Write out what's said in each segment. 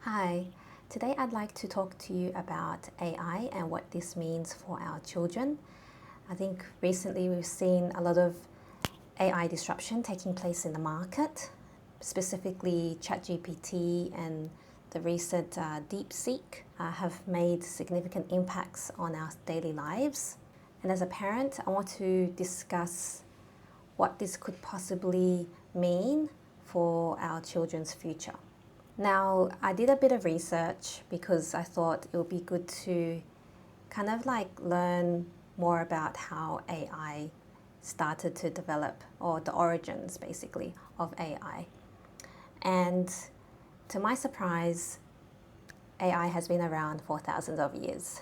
Hi, today I'd like to talk to you about AI and what this means for our children. I think recently we've seen a lot of AI disruption taking place in the market, specifically ChatGPT and the recent DeepSeek have made significant impacts on our daily lives. And as a parent, I want to discuss what this could possibly mean for our children's future. Now, I did a bit of research because I thought it would be good to kind of like learn more about how AI started to develop, or the origins basically of AI. And to my surprise, AI has been around for thousands of years.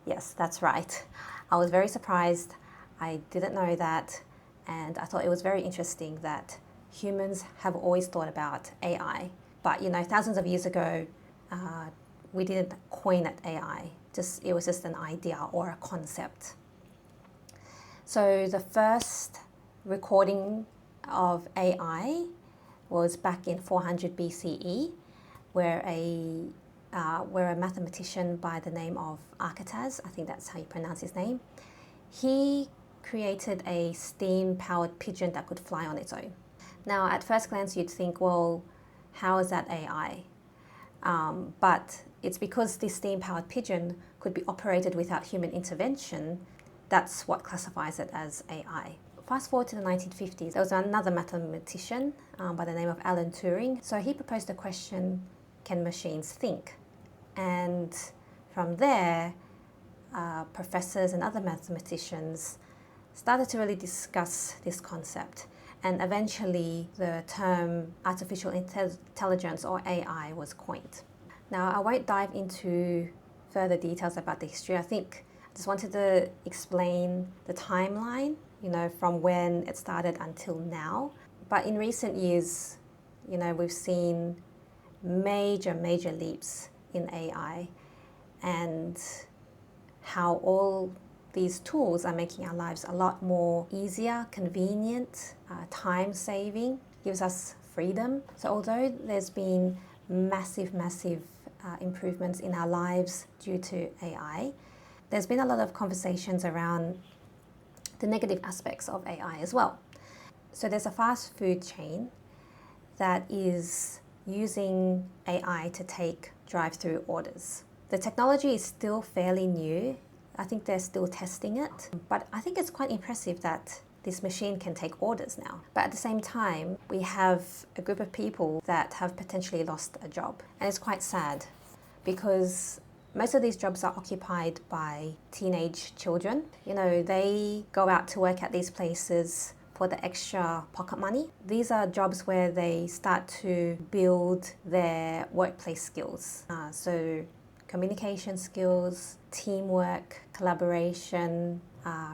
Yes, that's right. I was very surprised. I didn't know that. And I thought it was very interesting that humans have always thought about AI. But thousands of years ago, we didn't coin it AI. It was just an idea or a concept. So the first recording of AI was back in 400 BCE, where a mathematician by the name of Archytas, I think that's how you pronounce his name, he created a steam-powered pigeon that could fly on its own. Now, at first glance, you'd think, well, how is that AI? But it's because this steam-powered pigeon could be operated without human intervention. That's what classifies it as AI. Fast forward to the 1950s, there was another mathematician by the name of Alan Turing. So he proposed the question, can machines think? And from there, professors and other mathematicians started to really discuss this concept. And eventually, the term artificial intelligence, or AI, was coined. Now, I won't dive into further details about the history. I just wanted to explain the timeline, from when it started until now. But in recent years, we've seen major leaps in AI, and how all these tools are making our lives a lot more easier, convenient, time-saving, gives us freedom. So although there's been massive improvements in our lives due to AI, there's been a lot of conversations around the negative aspects of AI as well. So there's a fast food chain that is using AI to take drive-through orders. The technology is still fairly new. I think they're still testing it, but I think it's quite impressive that this machine can take orders now. But at the same time, we have a group of people that have potentially lost a job. And it's quite sad because most of these jobs are occupied by teenage children. They go out to work at these places for the extra pocket money. These are jobs where they start to build their workplace skills. So communication skills, teamwork, collaboration,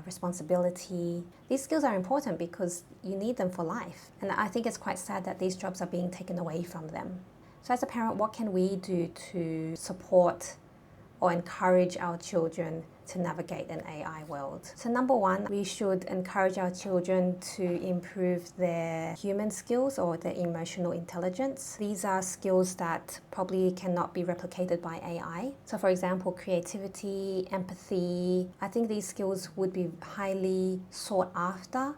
responsibility. These skills are important because you need them for life. And I think it's quite sad that these jobs are being taken away from them. So as a parent, what can we do to support or encourage our children to navigate an AI world? So number one, we should encourage our children to improve their human skills or their emotional intelligence. These are skills that probably cannot be replicated by AI. So for example, creativity, empathy. I think these skills would be highly sought after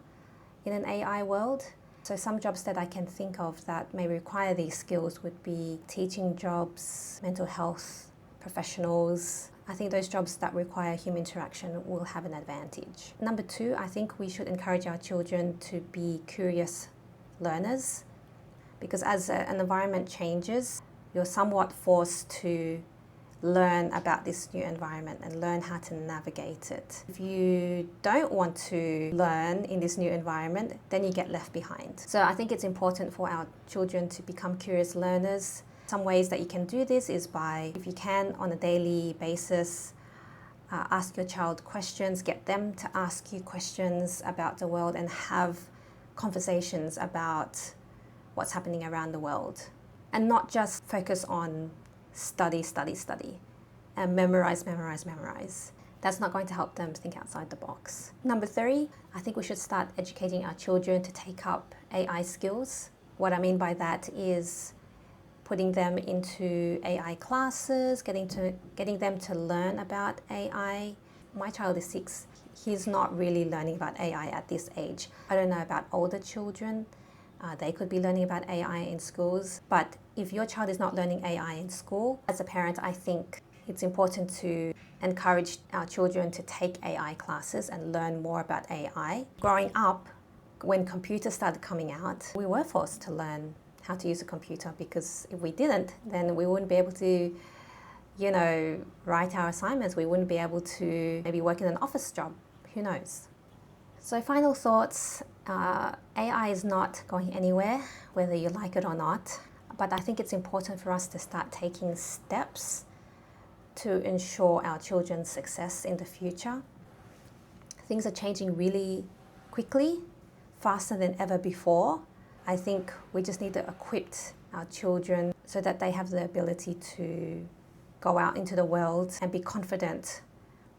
in an AI world. So some jobs that I can think of that may require these skills would be teaching jobs, mental health professionals. I think those jobs that require human interaction will have an advantage. Number two, I think we should encourage our children to be curious learners, because as an environment changes, you're somewhat forced to learn about this new environment and learn how to navigate it. If you don't want to learn in this new environment, then you get left behind. So I think it's important for our children to become curious learners. Some ways that you can do this is by, if you can, on a daily basis, ask your child questions, get them to ask you questions about the world and have conversations about what's happening around the world. And not just focus on study, and memorize. That's not going to help them think outside the box. Number three, I think we should start educating our children to take up AI skills. What I mean by that is putting them into AI classes, getting them to learn about AI. My child is 6. He's not really learning about AI at this age. I don't know about older children. They could be learning about AI in schools. But if your child is not learning AI in school, as a parent, I think it's important to encourage our children to take AI classes and learn more about AI. Growing up, when computers started coming out, we were forced to learn how to use a computer, because if we didn't, then we wouldn't be able to, write our assignments. We wouldn't be able to maybe work in an office job. Who knows? So final thoughts, AI is not going anywhere, whether you like it or not. But I think it's important for us to start taking steps to ensure our children's success in the future. Things are changing really quickly, faster than ever before. I think we just need to equip our children so that they have the ability to go out into the world and be confident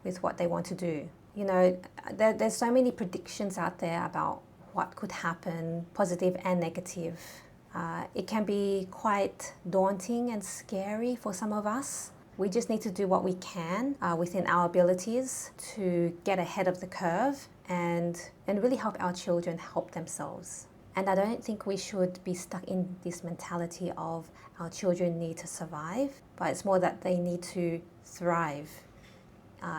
with what they want to do. There's so many predictions out there about what could happen, positive and negative. It can be quite daunting and scary for some of us. We just need to do what we can within our abilities to get ahead of the curve and really help our children help themselves. And I don't think we should be stuck in this mentality of our children need to survive, but it's more that they need to thrive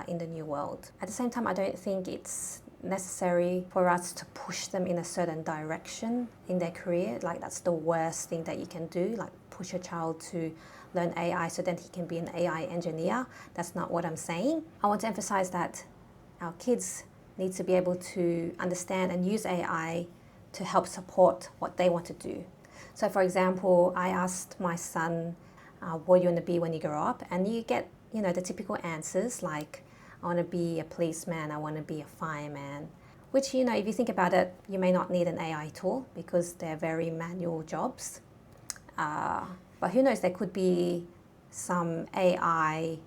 in the new world. At the same time, I don't think it's necessary for us to push them in a certain direction in their career. Like, that's the worst thing that you can do, like push a child to learn AI so that he can be an AI engineer. That's not what I'm saying. I want to emphasize that our kids need to be able to understand and use AI to help support what they want to do. So for example, I asked my son, what do you want to be when you grow up? And you get, the typical answers like, I want to be a policeman, I want to be a fireman, which, if you think about it, you may not need an AI tool because they're very manual jobs. But who knows, there could be some AI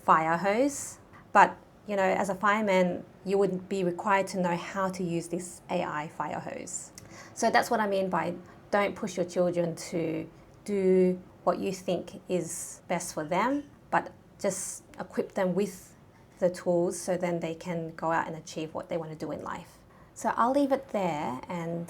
fire hose. But, as a fireman, you would be required to know how to use this AI fire hose. So that's what I mean by don't push your children to do what you think is best for them, but just equip them with the tools so then they can go out and achieve what they want to do in life. So I'll leave it there, and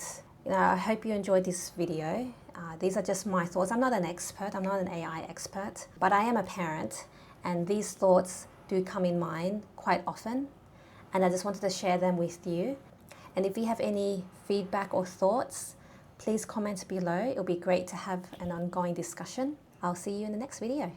I hope you enjoyed this video. These are just my thoughts. I'm not an expert, I'm not an AI expert, but I am a parent, and these thoughts do come in mind quite often, and I just wanted to share them with you. And if you have any feedback or thoughts, please comment below. It'll be great to have an ongoing discussion. I'll see you in the next video.